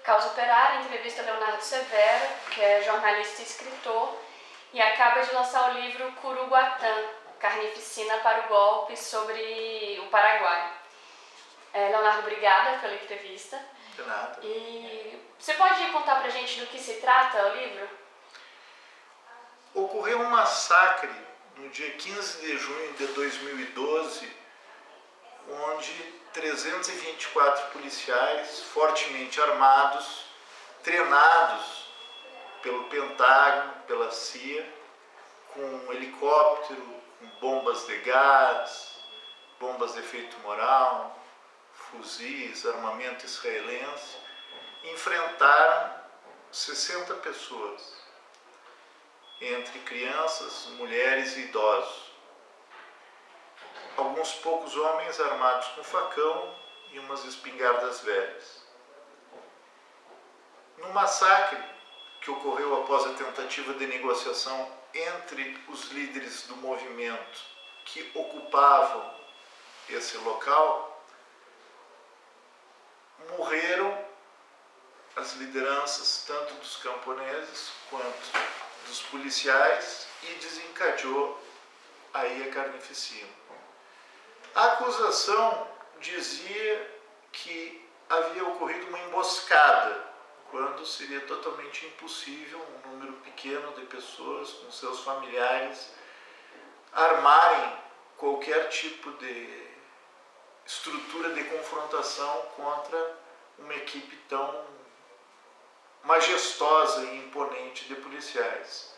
Causa Operária entrevista Leonardo Severo, que é jornalista e escritor, e acaba de lançar o livro Curuguatã, Carnificina para o Golpe, sobre o Paraguai. Leonardo, obrigada pela entrevista. De nada. E você pode contar pra gente do que se trata o livro? Ocorreu um massacre no dia 15 de junho de 2012, onde 324 policiais fortemente armados, treinados pelo Pentágono, pela CIA, com um helicóptero, com bombas de gás, bombas de efeito moral, fuzis, armamento israelense, enfrentaram 60 pessoas, entre crianças, mulheres e idosos. Alguns poucos homens armados com facão e umas espingardas velhas. No massacre que ocorreu após a tentativa de negociação entre os líderes do movimento que ocupavam esse local, morreram as lideranças tanto dos camponeses quanto dos policiais e desencadeou aí a carnificina. A acusação dizia que havia ocorrido uma emboscada, quando seria totalmente impossível um número pequeno de pessoas com seus familiares armarem qualquer tipo de estrutura de confrontação contra uma equipe tão majestosa e imponente de policiais.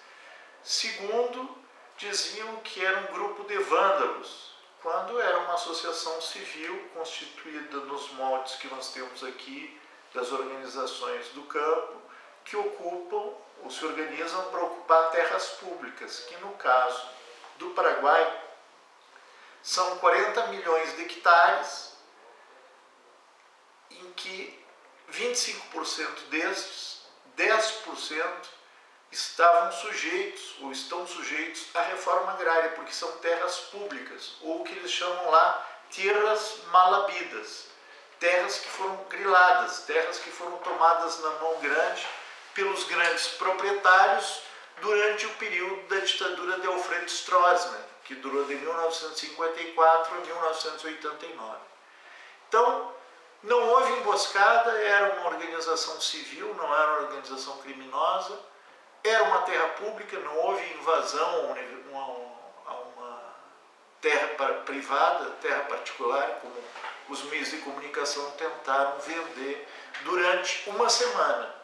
Segundo, diziam que era um grupo de vândalos, quando era uma associação civil constituída nos moldes que nós temos aqui das organizações do campo, que ocupam ou se organizam para ocupar terras públicas, que no caso do Paraguai são 40 milhões de hectares, em que 25% destes, 10%, estavam sujeitos ou estão sujeitos à reforma agrária, porque são terras públicas, ou o que eles chamam lá terras malabidas, terras que foram griladas, terras que foram tomadas na mão grande pelos grandes proprietários durante o período da ditadura de Alfredo Stroessner, que durou de 1954 a 1989. Então, não houve emboscada, era uma organização civil, não era uma organização criminosa, era uma terra pública, não houve invasão a uma terra privada, terra particular, como os meios de comunicação tentaram vender durante uma semana.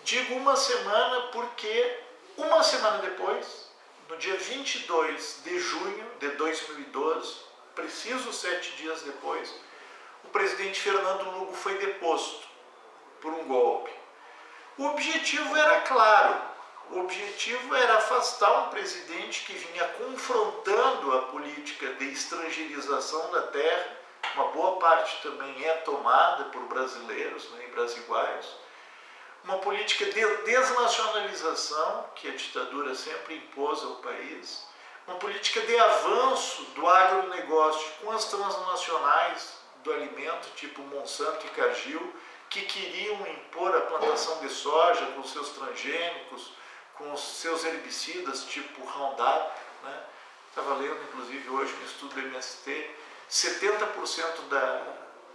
Digo uma semana porque uma semana depois, no dia 22 de junho de 2012, precisos 7 dias depois, o presidente Fernando Lugo foi deposto por um golpe. O objetivo era claro. O objetivo era afastar um presidente que vinha confrontando a política de estrangeirização da terra. Uma boa parte também é tomada por brasileiros, né, e brasiguaios. Uma política de desnacionalização, que a ditadura sempre impôs ao país. Uma política de avanço do agronegócio com as transnacionais do alimento, tipo Monsanto e Cargill, que queriam impor a plantação de soja com seus transgênicos, com os seus herbicidas, tipo Roundup, né? Estava lendo, inclusive, hoje um estudo do MST, 70%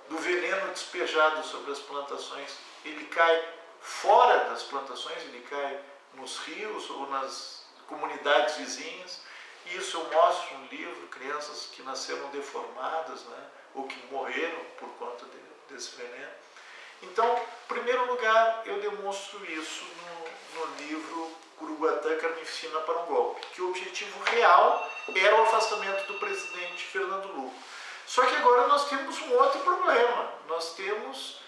do veneno despejado sobre as plantações, ele cai fora das plantações, ele cai nos rios ou nas comunidades vizinhas. Isso eu mostro no livro, crianças que nasceram deformadas, né? Ou que morreram por conta desse veneno. Então, em primeiro lugar, eu demonstro isso no livro Curuguatã, Carnificina para um Golpe, que o objetivo real era o afastamento do presidente Fernando Lugo. Só que agora nós temos um outro problema. Nós temos,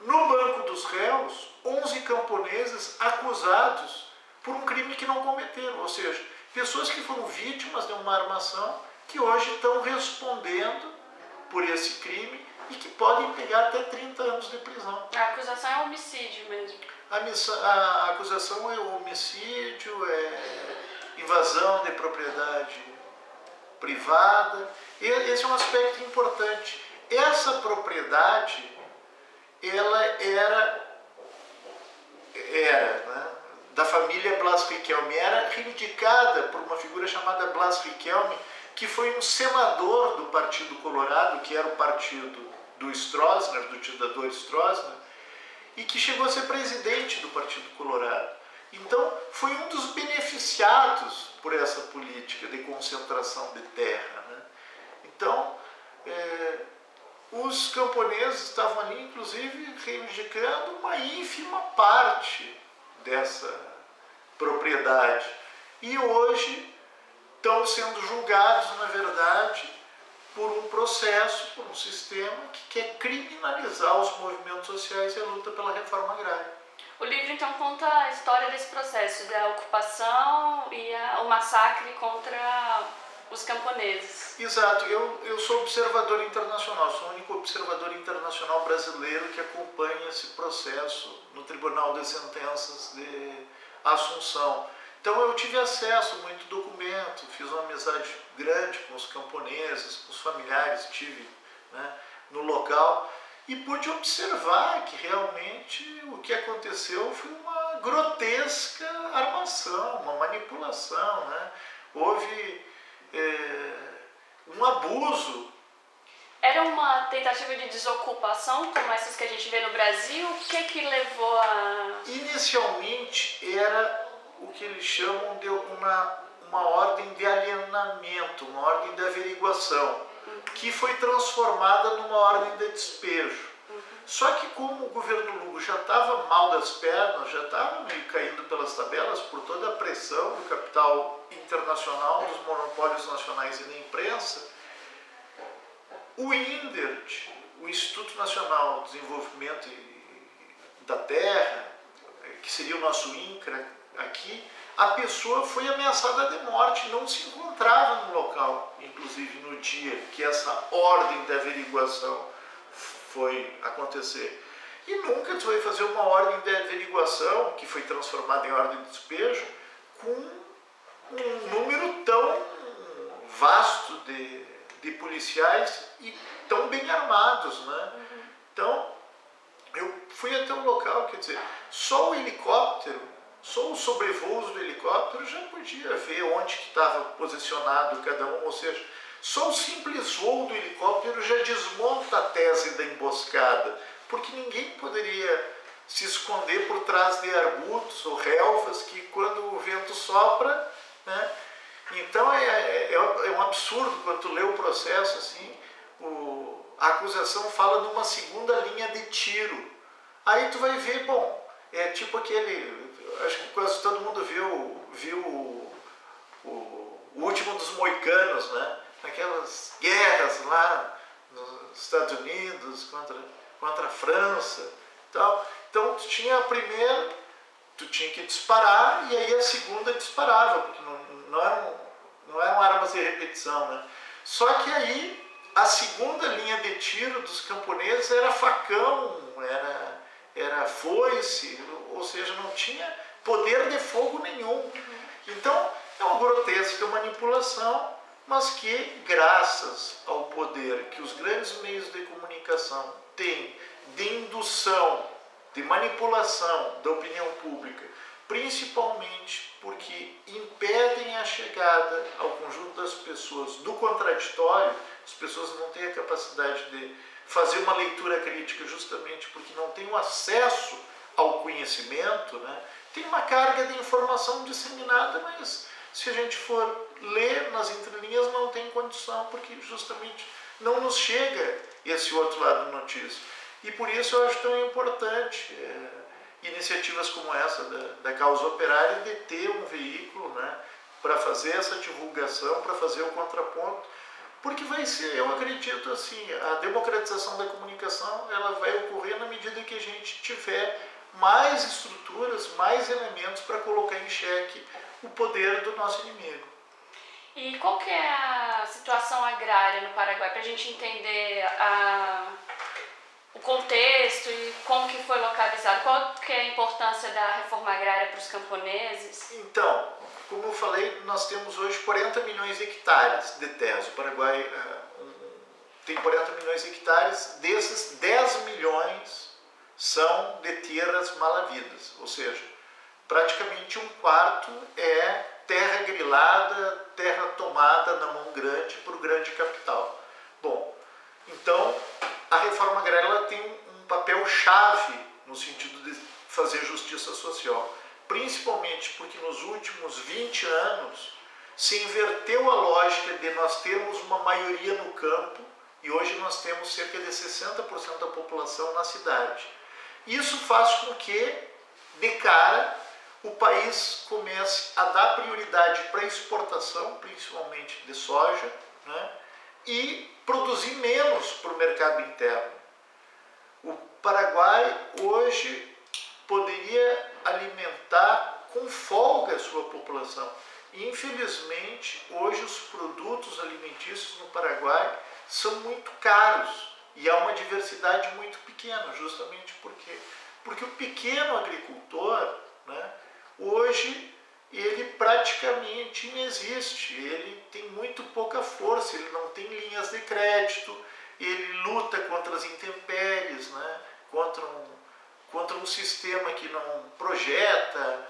no banco dos réus, 11 camponeses acusados por um crime que não cometeram, ou seja, pessoas que foram vítimas de uma armação que hoje estão respondendo por esse crime e que podem pegar até 30 anos de prisão. A acusação é homicídio mesmo. A acusação é homicídio, é invasão de propriedade privada. E esse é um aspecto importante. Essa propriedade, ela era família Blas Riquelme era reivindicada por uma figura chamada Blas Riquelme, que foi um senador do Partido Colorado, que era o partido do Stroessner, do ditador Stroessner, e que chegou a ser presidente do Partido Colorado. Então, foi um dos beneficiados por essa política de concentração de terra, né? Então, os camponeses estavam ali, inclusive, reivindicando uma ínfima parte dessa propriedade. E hoje estão sendo julgados, na verdade, por um processo, por um sistema que quer criminalizar os movimentos sociais e a luta pela reforma agrária. O livro, então, conta a história desse processo, da ocupação e o massacre contra os camponeses. Exato. Eu sou observador internacional, sou o único observador internacional brasileiro que acompanha esse processo no Tribunal de Sentenças de Assunção. Então eu tive acesso a muito documento, fiz uma amizade grande com os camponeses, com os familiares, estive, né, no local e pude observar que realmente o que aconteceu foi uma grotesca armação, uma manipulação, né? Houve um abuso. Era uma tentativa de desocupação, como essas que a gente vê no Brasil? O que levou a... Inicialmente era o que eles chamam de uma ordem de alienamento, uma ordem de averiguação, que foi transformada numa ordem de despejo. Só que como o governo Lugo já estava mal das pernas, já estava meio caindo pelas tabelas por toda a pressão do capital internacional, dos monopólios nacionais e da imprensa, o INDERT, o Instituto Nacional de Desenvolvimento da Terra, que seria o nosso INCRA aqui, a pessoa foi ameaçada de morte, não se encontrava no local, inclusive no dia que essa ordem de averiguação foi acontecer. E nunca tu vai fazer uma ordem de averiguação, que foi transformada em ordem de despejo, com um número tão vasto de policiais e tão bem armados, né? Então, eu fui até o local, quer dizer, só o helicóptero, só os sobrevoos do helicóptero já podia ver onde que estava posicionado cada um, ou seja, só o simples voo do helicóptero já desmonta a tese da emboscada, porque ninguém poderia se esconder por trás de arbustos ou relvas que quando o vento sopra, né? Então é um absurdo quando tu lê o processo assim, a acusação fala de uma segunda linha de tiro. Aí tu vai ver, bom, é tipo aquele, acho que quase todo mundo viu o Último dos Moicanos, né? Aquelas guerras lá nos Estados Unidos contra a França, tal. Então tu tinha a primeira, tu tinha que disparar e aí a segunda disparava, porque não eram armas de repetição, né? Só que aí a segunda linha de tiro dos camponeses era facão, era foice, ou seja, não tinha poder de fogo nenhum. Então é uma grotesca manipulação, mas que, graças ao poder que os grandes meios de comunicação têm de indução, de manipulação da opinião pública, principalmente porque impedem a chegada ao conjunto das pessoas do contraditório, as pessoas não têm a capacidade de fazer uma leitura crítica justamente porque não têm o acesso ao conhecimento, né? Tem uma carga de informação disseminada, mas se a gente for ler nas entrelinhas não tem condição, porque justamente não nos chega esse outro lado da notícia. E por isso eu acho tão importante iniciativas como essa da causa operária de ter um veículo, né, para fazer essa divulgação, para fazer o contraponto, porque vai ser, eu acredito assim, a democratização da comunicação ela vai ocorrer na medida que a gente tiver mais estruturas, mais elementos para colocar em xeque o poder do nosso inimigo. E qual que é a situação agrária no Paraguai, para a gente entender o contexto e como que foi localizado? Qual que é a importância da reforma agrária para os camponeses? Então, como eu falei, nós temos hoje 40 milhões de hectares de terras. O Paraguai tem 40 milhões de hectares, desses 10 milhões são de terras malavidas, ou seja, praticamente um quarto é terra grilada, terra tomada na mão grande por grande capital. Bom, então a reforma agrária ela tem um papel chave no sentido de fazer justiça social, principalmente porque nos últimos 20 anos se inverteu a lógica de nós termos uma maioria no campo e hoje nós temos cerca de 60% da população na cidade. Isso faz com que, de cara, o país comece a dar prioridade para a exportação, principalmente de soja, né, e produzir menos para o mercado interno. O Paraguai hoje poderia alimentar com folga a sua população. Infelizmente, hoje os produtos alimentícios no Paraguai são muito caros e há uma diversidade muito pequena, justamente porque o pequeno agricultor, né, hoje ele praticamente inexiste, ele tem muito pouca força, ele não tem linhas de crédito, ele luta contra as intempéries, né, contra um sistema que não projeta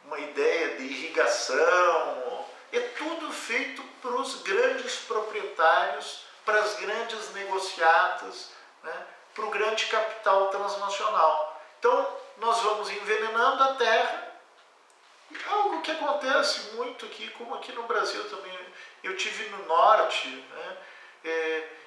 uma ideia de irrigação. É tudo feito para os grandes proprietários, para as grandes negociatas, né, para o grande capital transnacional. Então, nós vamos envenenando a terra. Algo que acontece muito aqui, como aqui no Brasil também. Eu tive no norte, né,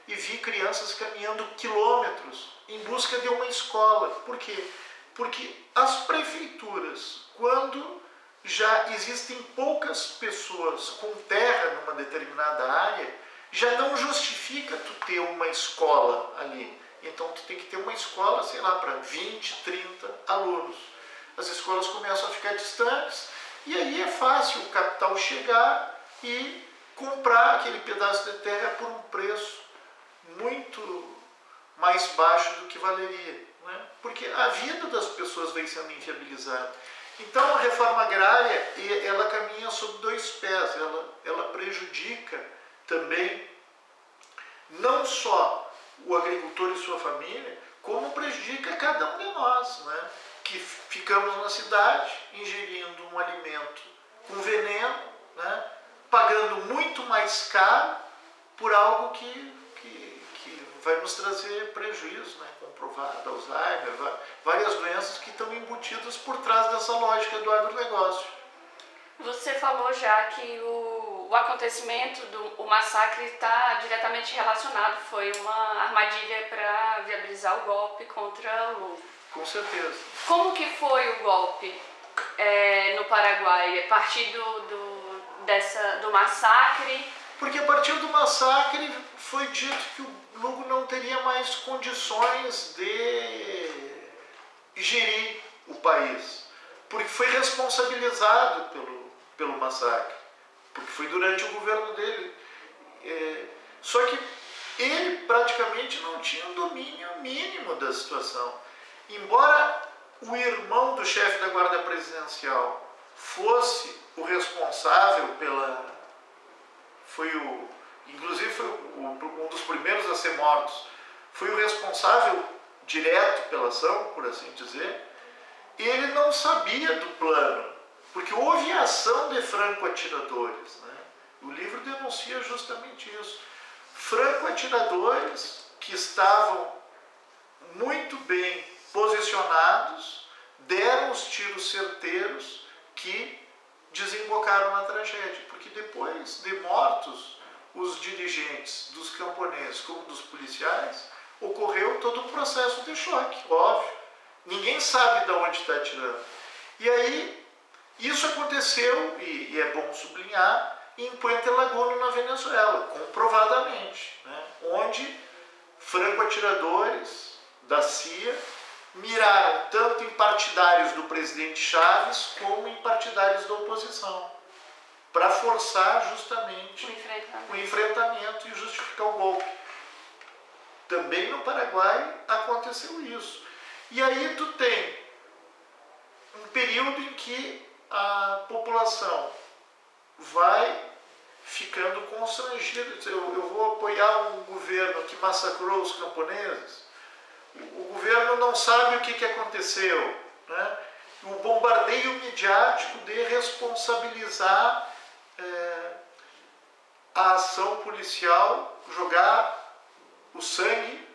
e vi crianças caminhando quilômetros em busca de uma escola. Por quê? Porque as prefeituras, quando já existem poucas pessoas com terra numa determinada área, já não justifica tu ter uma escola ali. Então tu tem que ter uma escola, sei lá, para 20, 30 alunos. As escolas começam a ficar distantes e aí é fácil o capital chegar e comprar aquele pedaço de terra por um preço muito mais baixo do que valeria, né? Porque a vida das pessoas vai sendo inviabilizada. Então a reforma agrária ela caminha sobre dois pés, ela prejudica também não só o agricultor e sua família, como prejudica cada um de nós, né, que ficamos na cidade ingerindo um alimento com veneno, né, pagando muito mais caro por algo que vai nos trazer prejuízo, né, comprovado, Alzheimer, várias doenças que estão embutidas por trás dessa lógica do agronegócio. Você falou já que o acontecimento o massacre está diretamente relacionado, foi uma armadilha para viabilizar o golpe contra o Lula. Com certeza. Como que foi o golpe no Paraguai? A partir do massacre? Porque a partir do massacre foi dito que o Lugo não teria mais condições de gerir o país, porque foi responsabilizado pelo massacre, porque foi durante o governo dele. Só que ele praticamente não tinha um domínio mínimo da situação. Embora o irmão do chefe da Guarda Presidencial fosse o responsável inclusive foi um dos primeiros a ser mortos, foi o responsável direto pela ação, por assim dizer, ele não sabia do plano, porque houve ação de franco-atiradores, né? O livro denuncia justamente isso. Franco-atiradores que estavam muito bem posicionados, deram os tiros certeiros que desembocaram na tragédia, porque depois de mortos os dirigentes dos camponeses como dos policiais, ocorreu todo um processo de choque, óbvio. Ninguém sabe de onde está atirando. E aí, isso aconteceu, e é bom sublinhar, em Puente Lagono, na Venezuela, comprovadamente, né? Onde franco-atiradores da CIA miraram tanto em partidários do presidente Chaves como em partidários da oposição, para forçar justamente o enfrentamento e justificar o golpe. Também no Paraguai aconteceu isso. E aí tu tem um período em que a população vai ficando constrangida. Eu vou apoiar um governo que massacrou os camponeses. O governo não sabe o que aconteceu, né? o bombardeio midiático de responsabilizar a ação policial, jogar o sangue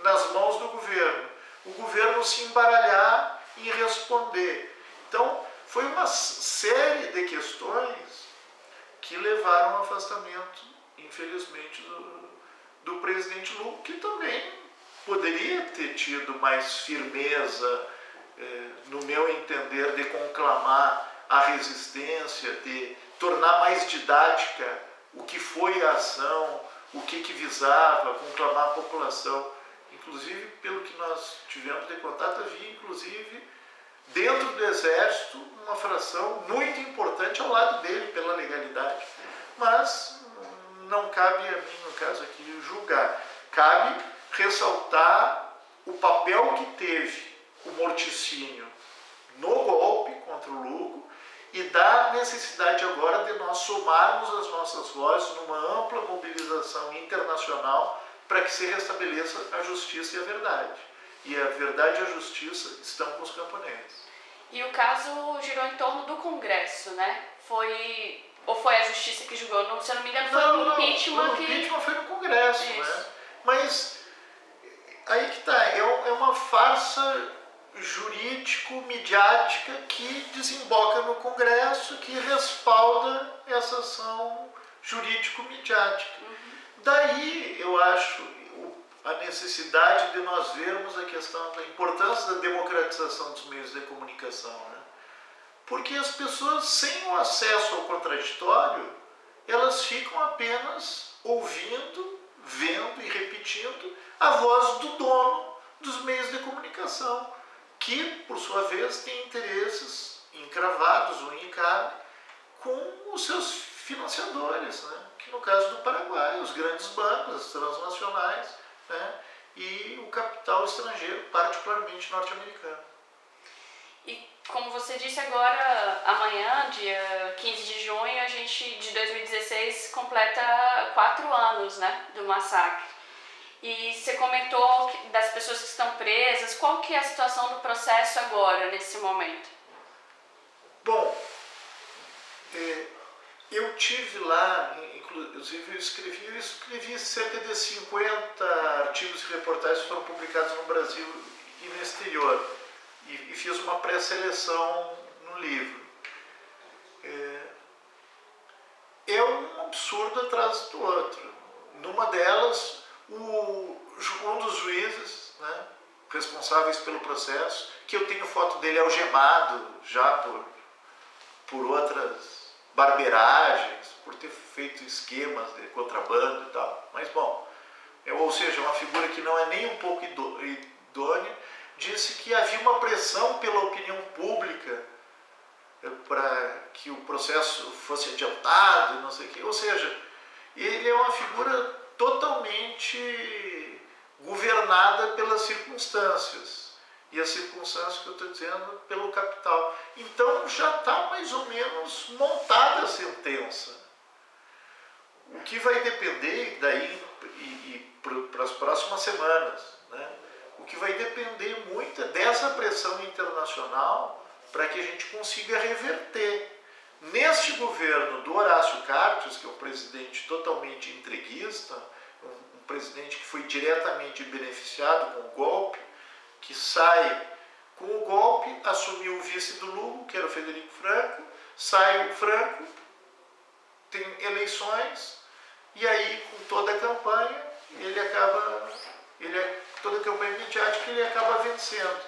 nas mãos do governo. O governo se embaralhar e responder. Então, foi uma série de questões que levaram ao afastamento, infelizmente, do presidente Lula, que também poderia ter tido mais firmeza, no meu entender, de conclamar a resistência, de tornar mais didática o que foi a ação, o que visava, conclamar a população. Inclusive, pelo que nós tivemos de contato, havia, inclusive, dentro do Exército, uma fração muito importante ao lado dele, pela legalidade. Mas não cabe a mim, no caso aqui, julgar. Cabe ressaltar o papel que teve o morticínio no golpe contra o Lugo e da necessidade agora de nós somarmos as nossas vozes numa ampla mobilização internacional para que se restabeleça a justiça e a verdade. E a verdade e a justiça estão com os camponeses. E o caso girou em torno do Congresso, né? Ou foi a justiça que julgou? Se eu não me engano, foi o impeachment que... O impeachment foi no Congresso, né? Mas aí que está, é uma farsa jurídico-midiática que desemboca no Congresso, que respalda essa ação jurídico-midiática. Daí, eu acho, a necessidade de nós vermos a questão da importância da democratização dos meios de comunicação, né? Porque as pessoas, sem o acesso ao contraditório, elas ficam apenas ouvindo, vendo e repetindo a voz do dono dos meios de comunicação, que, por sua vez, tem interesses encravados, unha e carne, com os seus financiadores, né? Que no caso do Paraguai, os grandes bancos, as transnacionais, né? E o capital estrangeiro, particularmente norte-americano. E como você disse agora, amanhã, dia 15 de junho, a gente, de 2016, completa 4 anos, né, do massacre. E você comentou das pessoas que estão presas. Qual que é a situação do processo agora, nesse momento? Bom, eu tive lá, inclusive eu escrevi cerca de 50 artigos e reportagens que foram publicados no Brasil e no exterior. E fiz uma pré-seleção no livro. É um absurdo atrás do outro. Numa delas, um dos juízes, né, responsáveis pelo processo, que eu tenho foto dele algemado já por outras barbeiragens, por ter feito esquemas de contrabando e tal. Mas, bom, ou seja, uma figura que não é nem um pouco idônea, disse que havia uma pressão pela opinião pública para que o processo fosse adiantado, não sei o quê. Ou seja, ele é uma figura totalmente governada pelas circunstâncias. E as circunstâncias que eu estou dizendo, pelo capital. Então já está mais ou menos montada a sentença. O que vai depender daí e para as próximas semanas, né? O que vai depender muito é dessa pressão internacional para que a gente consiga reverter. Neste governo do Horácio Cartes, que é um presidente totalmente entreguista, um presidente que foi diretamente beneficiado com o golpe, que sai com o golpe, assumiu o vice do Lugo, que era o Frederico Franco, sai o Franco, tem eleições, e aí com toda a campanha, toda a campanha midiática, ele acaba vencendo.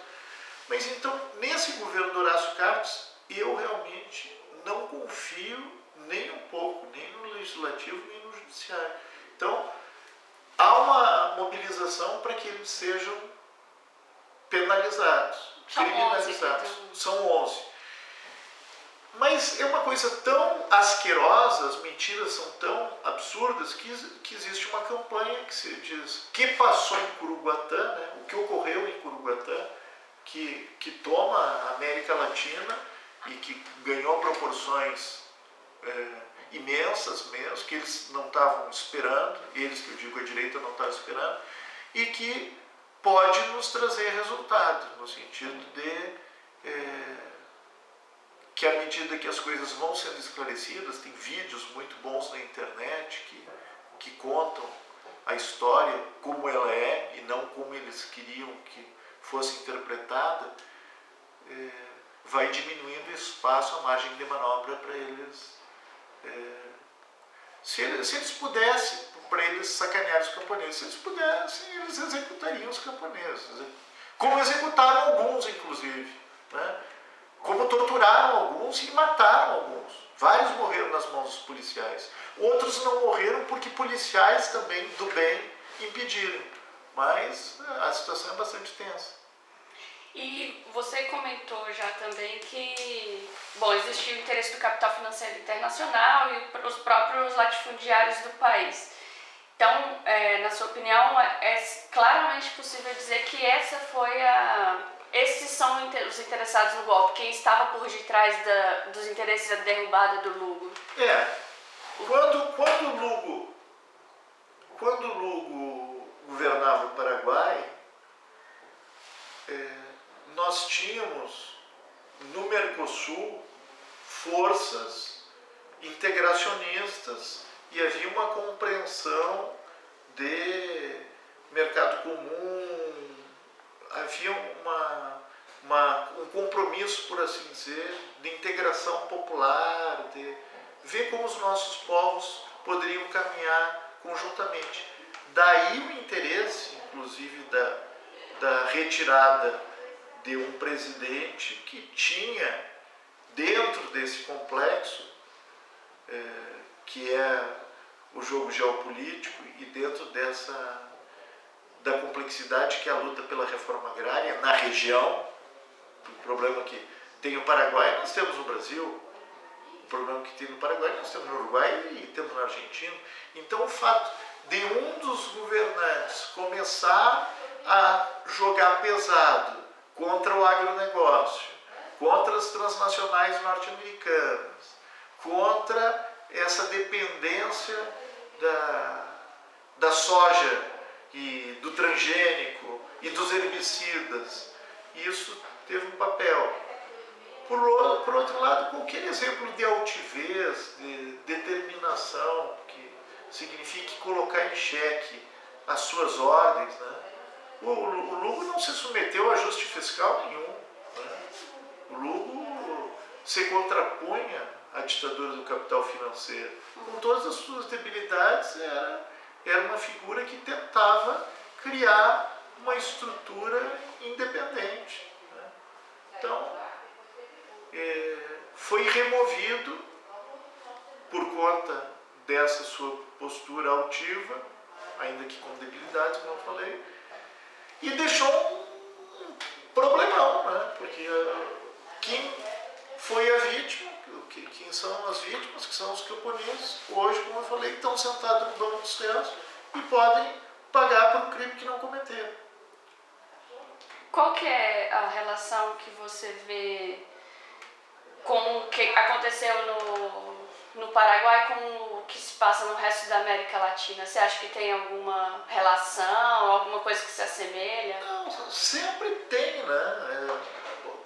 Mas então, nesse governo do Horácio Cartes, eu realmente não confio nem um pouco, nem no Legislativo, nem no Judiciário. Então, há uma mobilização para que eles sejam penalizados, criminalizados. São 11. Mas é uma coisa tão asquerosa, as mentiras são tão absurdas, que existe uma campanha que se diz que passou em Curuguatã, né? O que ocorreu em Curuguatã, que toma a América Latina e que ganhou proporções imensas mesmo, que eles não estavam esperando, eles que eu digo a direita não estava esperando, e que pode nos trazer resultados, no sentido de que à medida que as coisas vão sendo esclarecidas, tem vídeos muito bons na internet que contam a história como ela é e não como eles queriam que fosse interpretada, vai diminuindo o espaço, a margem de manobra para eles. Se eles pudessem, para eles sacanear os camponeses, se eles pudessem, eles executariam os camponeses. Como executaram alguns, inclusive. Né? Como torturaram alguns e mataram alguns. Vários morreram nas mãos dos policiais. Outros não morreram porque policiais também do bem impediram. Mas a situação é bastante tensa. E você comentou já também que, bom, existia o interesse do capital financeiro internacional e os próprios latifundiários do país. Então, na sua opinião, é claramente possível dizer que esses são os interessados no golpe, quem estava por detrás dos interesses da derrubada do Lugo? Quando o Lugo governava o Paraguai, nós tínhamos no Mercosul forças integracionistas e havia uma compreensão de mercado comum, havia um compromisso, por assim dizer, de integração popular, de ver como os nossos povos poderiam caminhar conjuntamente. Daí o interesse, inclusive, da retirada de um presidente que tinha, dentro desse complexo, que é o jogo geopolítico, e dentro da complexidade que é a luta pela reforma agrária na região. O problema que tem no Paraguai, nós temos no Brasil. O problema que tem no Paraguai, nós temos no Uruguai e temos na Argentina. Então, o fato de um dos governantes começar a jogar pesado contra o agronegócio, contra as transnacionais norte-americanas, contra essa dependência da soja e do transgênico e dos herbicidas. Isso teve um papel. Por outro lado, qualquer exemplo de altivez, de determinação, que signifique colocar em xeque as suas ordens, né? O Lugo não se submeteu a ajuste fiscal nenhum. Né? O Lugo se contrapunha à ditadura do capital financeiro. Com todas as suas debilidades, era uma figura que tentava criar uma estrutura independente. Né? Então, foi removido por conta dessa sua postura altiva, ainda que com debilidades, como eu falei, e deixou um problemão, né? Porque quem foi a vítima, quem são as vítimas, que são os camponeses, hoje, como eu falei, estão sentados no domo dos céus e podem pagar por um crime que não cometeram. Qual que é a relação que você vê com o que aconteceu no Paraguai com o que se passa no resto da América Latina? Você acha que tem alguma relação, alguma coisa que se assemelha? Não, sempre tem, né?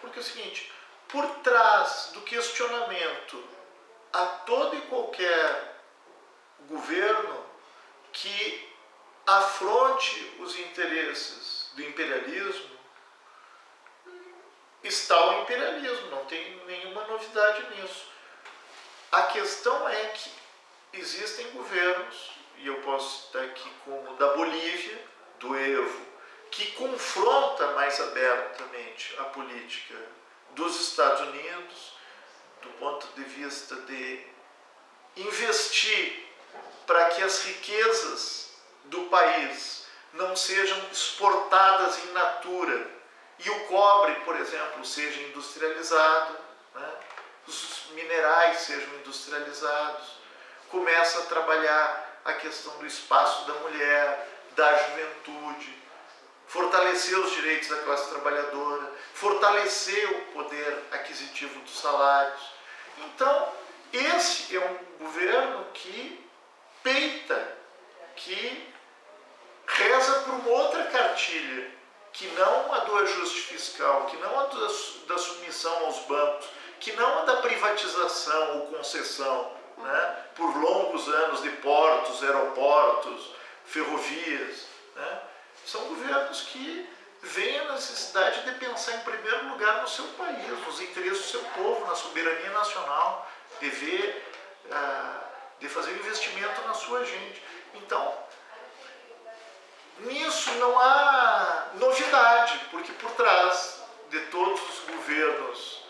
Porque é o seguinte, por trás do questionamento a todo e qualquer governo que afronte os interesses do imperialismo, está o imperialismo, não tem nenhuma novidade nisso. A questão é que existem governos, e eu posso citar aqui como o da Bolívia, do Evo, que confronta mais abertamente a política dos Estados Unidos, do ponto de vista de investir para que as riquezas do país não sejam exportadas in natura, e o cobre, por exemplo, seja industrializado, né? Os minerais sejam industrializados, começa a trabalhar a questão do espaço da mulher, da juventude, fortalecer os direitos da classe trabalhadora, fortalecer o poder aquisitivo dos salários. Então, esse é um governo que peita, que reza por uma outra cartilha, que não a do ajuste fiscal, que não a da submissão aos bancos, que não a da privatização ou concessão, né, por longos anos de portos, aeroportos, ferrovias, né, são governos que veem a necessidade de pensar em primeiro lugar no seu país, nos interesses do seu povo, na soberania nacional, de fazer investimento na sua gente. Então, nisso não há novidade, porque por trás de todos os governos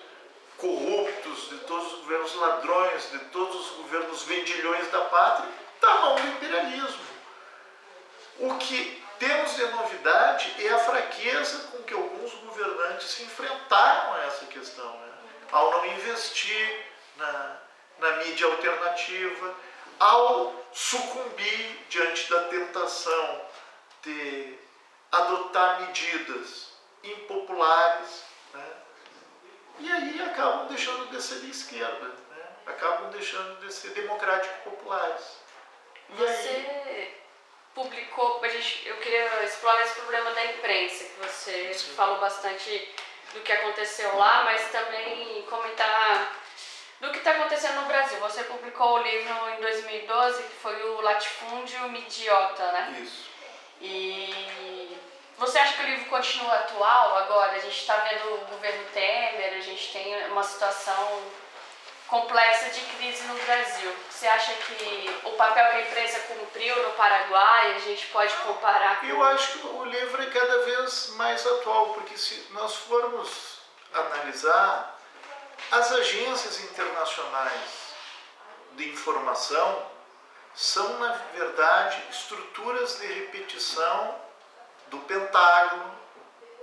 corruptos, de todos os governos ladrões, de todos os governos vendilhões da pátria, está a mão do imperialismo. O que temos de novidade é a fraqueza com que alguns governantes se enfrentaram a essa questão, né? Ao não investir na mídia alternativa, ao sucumbir diante da tentação de adotar medidas impopulares, né? E aí acabam deixando de ser de esquerda, né? Acabam deixando de ser democrático-populares. Você publicou, eu queria explorar esse problema da imprensa, que você falou bastante do que aconteceu lá, mas também comentar do que está acontecendo no Brasil. Você publicou o livro em 2012, que foi o Latifúndio Midiota, né? Isso. E você acha que o livro continua atual agora? A gente está vendo o governo Temer, a gente tem uma situação complexa de crise no Brasil. Você acha que o papel que a imprensa cumpriu no Paraguai, a gente pode comparar com... Eu acho que o livro é cada vez mais atual, porque se nós formos analisar, as agências internacionais de informação são, na verdade, estruturas de repetição do Pentágono,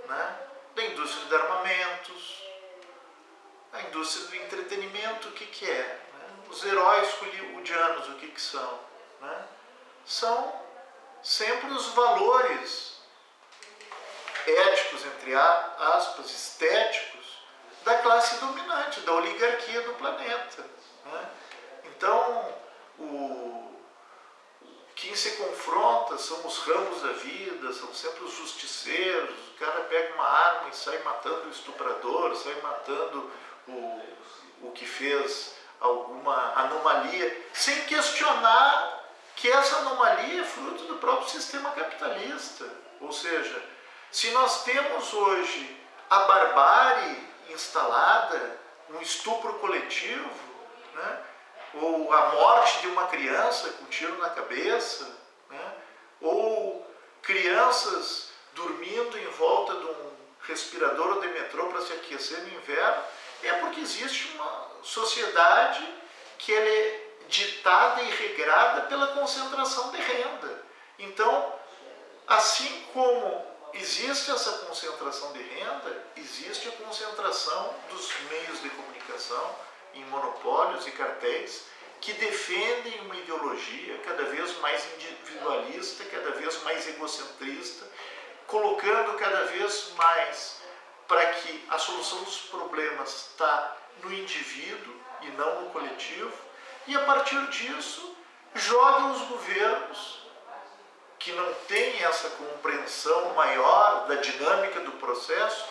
né? Da indústria de armamentos, a indústria do entretenimento. O que é? Né? Os heróis hollywoodianos, o que são? Né? São sempre os valores éticos, entre aspas, estéticos, da classe dominante, da oligarquia do planeta, né? Então, quem se confronta são os ramos da vida, são sempre os justiceiros. O cara pega uma arma e sai matando o estuprador, sai matando o que fez alguma anomalia, sem questionar que essa anomalia é fruto do próprio sistema capitalista. Ou seja, se nós temos hoje a barbárie instalada, um estupro coletivo, né? Ou a morte de uma criança com um tiro na cabeça, né? Ou crianças dormindo em volta de um respirador de metrô para se aquecer no inverno, é porque existe uma sociedade que ela é ditada e regrada pela concentração de renda. Então, assim como existe essa concentração de renda, existe a concentração dos meios de comunicação em monopólios e cartéis que defendem uma ideologia cada vez mais individualista, cada vez mais egocentrista, colocando cada vez mais para que a solução dos problemas está no indivíduo e não no coletivo, e a partir disso jogam os governos que não têm essa compreensão maior da dinâmica do processo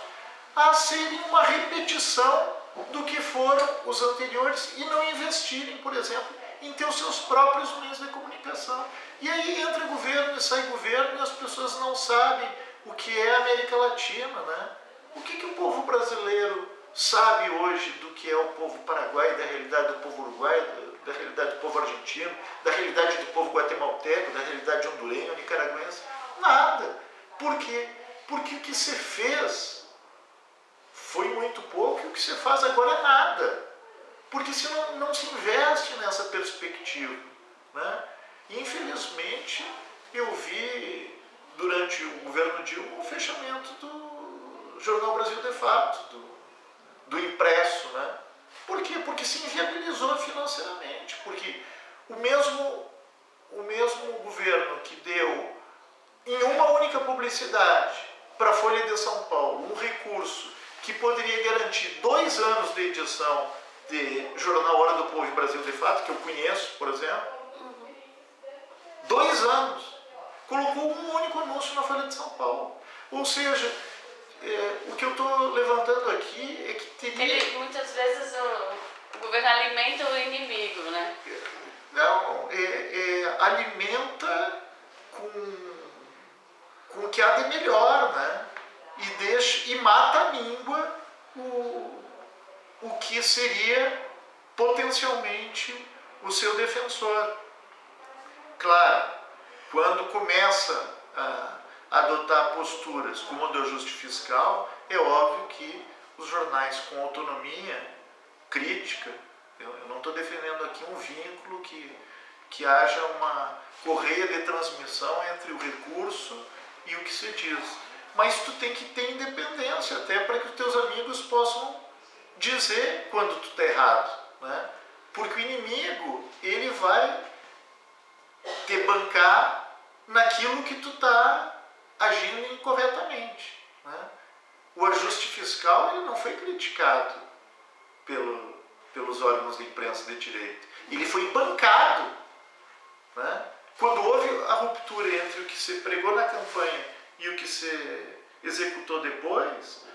a serem uma repetição do que foram os anteriores e não investirem, por exemplo, em ter os seus próprios meios de comunicação. E aí entra governo e sai governo e as pessoas não sabem o que é a América Latina, né? O que o povo brasileiro sabe hoje do que é o povo paraguaio, da realidade do povo uruguaio, da realidade do povo argentino, da realidade do povo guatemalteco, da realidade hondurenho, nicaragüense? Nada. Por quê? Porque o que se fez foi muito pouco e o que se faz agora é nada. Porque se não se investe nessa perspectiva, né? E, infelizmente, eu vi durante o governo Dilma o fechamento do Jornal Brasil de Fato, do impresso, né? Por quê? Porque se inviabilizou financeiramente, porque o mesmo governo que deu em uma única publicidade para a Folha de São Paulo um recurso que poderia garantir 2 anos de edição de Jornal Hora do Povo e Brasil de Fato, que eu conheço, por exemplo, 2 anos, colocou um único anúncio na Folha de São Paulo. Ou seja, o que eu estou levantando aqui é que teria... Muitas vezes o governo alimenta o inimigo, né? Não, alimenta com o que há de melhor, né? E mata a míngua o que seria potencialmente o seu defensor. Claro, quando começa a adotar posturas como a do ajuste fiscal, é óbvio que os jornais com autonomia crítica, eu não estou defendendo aqui um vínculo que haja uma correia de transmissão entre o recurso e o que se diz. Mas tu tem que ter independência até para que os teus amigos possam dizer quando tu está errado, né? Porque o inimigo, ele vai te bancar naquilo que tu está agindo incorretamente, né? O ajuste fiscal, ele não foi criticado pelos órgãos de imprensa de direito. Ele foi bancado, né? Quando houve a ruptura entre o que se pregou na campanha e o que se executou depois,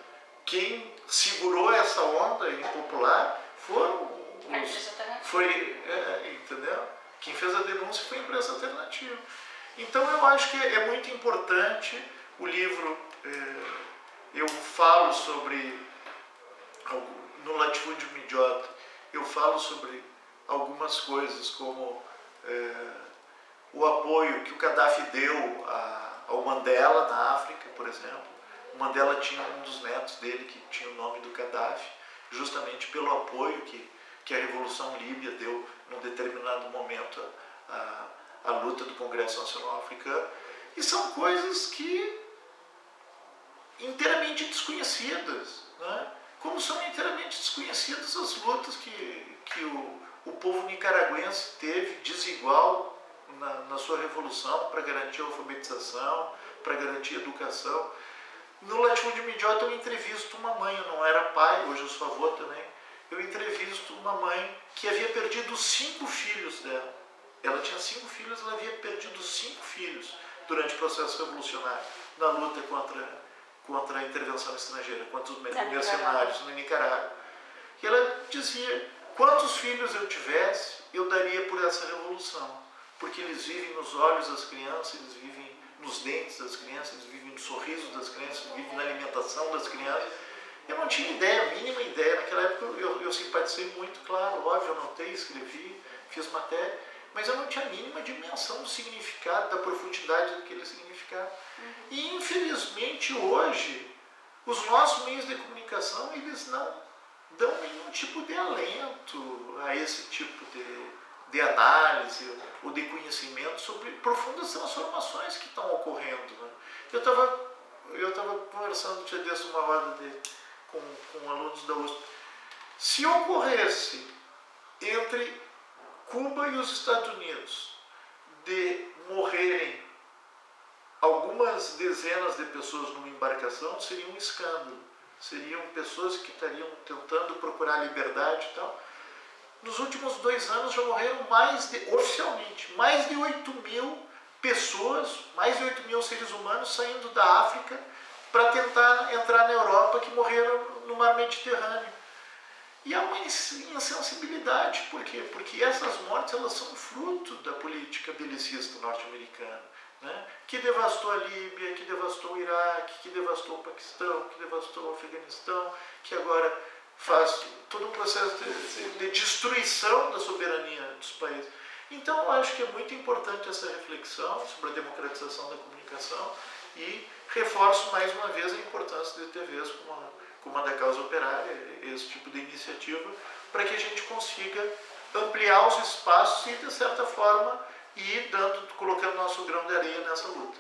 quem segurou essa onda impopular foram entendeu? Quem fez a denúncia foi a imprensa alternativa. Então eu acho que é muito importante o livro. Eu falo sobre, no Latifúndio Idiota, eu falo sobre algumas coisas como o apoio que o Gaddafi deu ao Mandela na África, por exemplo. O Mandela tinha um dos netos dele que tinha o nome do Gaddafi, justamente pelo apoio que a Revolução Líbia deu num determinado momento à luta do Congresso Nacional Africano. E são coisas que inteiramente desconhecidas, né? Como são inteiramente desconhecidas as lutas que o povo nicaragüense teve desigual na sua revolução para garantir a alfabetização, para garantir a educação. No Latifúndio Idiota eu entrevisto uma mãe, eu não era pai, hoje eu sou avô também, eu entrevisto uma mãe que havia perdido 5 filhos dela. Ela tinha 5 filhos, ela havia perdido 5 filhos durante o processo revolucionário, na luta contra a intervenção estrangeira, contra os mercenários na Nicarágua. E ela dizia, quantos filhos eu tivesse, eu daria por essa revolução. Porque eles vivem nos olhos das crianças, eles vivem nos dentes das crianças, eles vivem no sorriso das crianças, eles vivem na alimentação das crianças. Eu não tinha ideia, a mínima ideia. Naquela época eu simpatizei muito, claro, óbvio, eu anotei, escrevi, fiz matéria, mas eu não tinha a mínima dimensão do significado, da profundidade daquele significado. E infelizmente hoje, os nossos meios de comunicação, eles não dão nenhum tipo de alento a esse tipo de análise ou de conhecimento sobre profundas transformações que estão ocorrendo, né? Eu estava conversando um dia desse numa roda com alunos da USP. Se ocorresse entre Cuba e os Estados Unidos de morrerem algumas dezenas de pessoas numa embarcação, seria um escândalo. Seriam pessoas que estariam tentando procurar liberdade e tal. Nos últimos 2 anos já morreram oficialmente, mais de 8.000 pessoas, mais de 8.000 seres humanos saindo da África para tentar entrar na Europa, que morreram no mar Mediterrâneo. E há uma insensibilidade. Por quê? Porque essas mortes, elas são fruto da política belicista norte-americana, né? Que devastou a Líbia, que devastou o Iraque, que devastou o Paquistão, que devastou o Afeganistão, que agora faz todo um processo de destruição da soberania dos países. Então eu acho que é muito importante essa reflexão sobre a democratização da comunicação e reforço mais uma vez a importância de TVs como a da Causa Operária, esse tipo de iniciativa, para que a gente consiga ampliar os espaços e, de certa forma, ir colocando nosso grão de areia nessa luta.